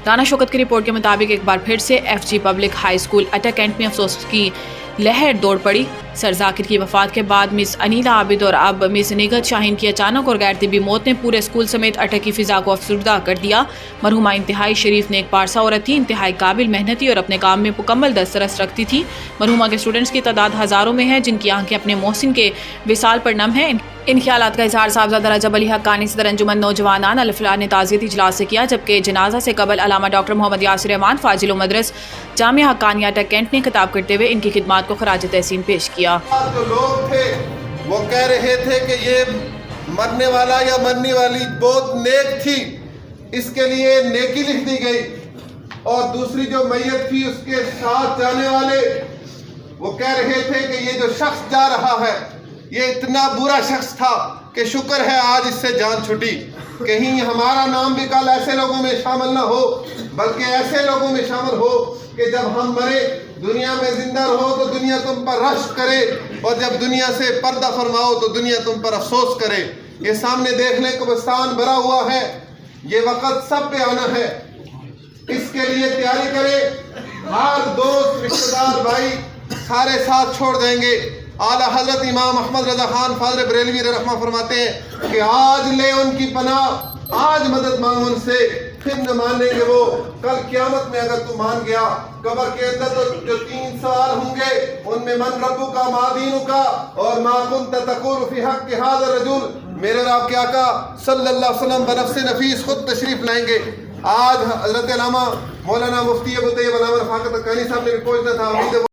رانا شوکت کی رپورٹ کے مطابق ایک بار پھر سے F G public high school اٹا کینٹ میں افسوس کی لہر دوڑ پڑی۔ سر ذاکر کی وفات کے بعد مس انیلا عابد اور اب مس نگہت شاہین کی اچانک اور غیر طبی موت نے پورے اسکول سمیت اٹا کی فضا کو افسردہ کر دیا۔ مرحومہ انتہائی شریف نیک پارسا عورت تھی، انتہائی قابل، محنتی اور اپنے کام میں مکمل دسترس رکھتی تھی۔ مرحومہ کے اسٹوڈنٹس کی تعداد ہزاروں میں ہے، جن کی آنکھیں اپنے محسن کے وصال پر نم ہیں۔ ان خیالات کا اظہار صاحبزادہ رجب علی حقانی صدر انجمن نوجوانان الفلاح نے تعزیتی اجلاس سے کیا، جبکہ جنازہ سے قبل علامہ ڈاکٹر محمد یاسر رحمان فاضل و مدرس جامعہ حقانیہ اٹا کینٹ نے خطاب کرتے ہوئے ان کی خدمات کو خراج تحسین پیش کیا۔ جو لوگ تھے وہ کہہ رہے تھے کہ یہ مرنے والا یا مرنے والی بہت نیک تھی، اس کے لیے نیکی لکھ دی گئی، اور دوسری جو میت تھی اس کے ساتھ جانے والے وہ کہہ رہے تھے کہ یہ جو شخص جا رہا ہے یہ اتنا برا شخص تھا کہ شکر ہے آج اس سے جان چھٹی۔ کہیں ہمارا نام بھی کل ایسے لوگوں میں شامل نہ ہو، بلکہ ایسے لوگوں میں شامل ہو کہ جب ہم مرے دنیا میں زندہ رہو تو دنیا تم پر رشک کرے، اور جب دنیا سے پردہ فرماؤ تو دنیا تم پر افسوس کرے۔ یہ سامنے دیکھ لیں قبرستان بھرا ہوا ہے، یہ وقت سب پہ آنا ہے، اس کے لیے تیاری کرے۔ ہر دوست رشتہ دار بھائی سارے ساتھ چھوڑ دیں گے۔ اعلیٰ حضرت امام احمد رضا خان فاضل بریلوی رحمہ فرماتے ہیں کہ آج لے ان کی پناہ، آج مدد مانگ ان سے، پھر نہ مانیں گے وہ کل قیامت میں۔ اگر تو مان گیا قبر کے اندر تو جو 3 سوال ہوں گے ان میں من ربک ما دینک اور ما کنت تقول فی حق ھذا الرجل، میرے رب کے آقا صلی اللہ علیہ وسلم بنفس نفیس خود تشریف لائیں گے۔ آج حضرت علامہ مولانا مفتی ابو طیب علامہ رفاقت حقانی صاحب نے بھی پہنچنا تھا، امید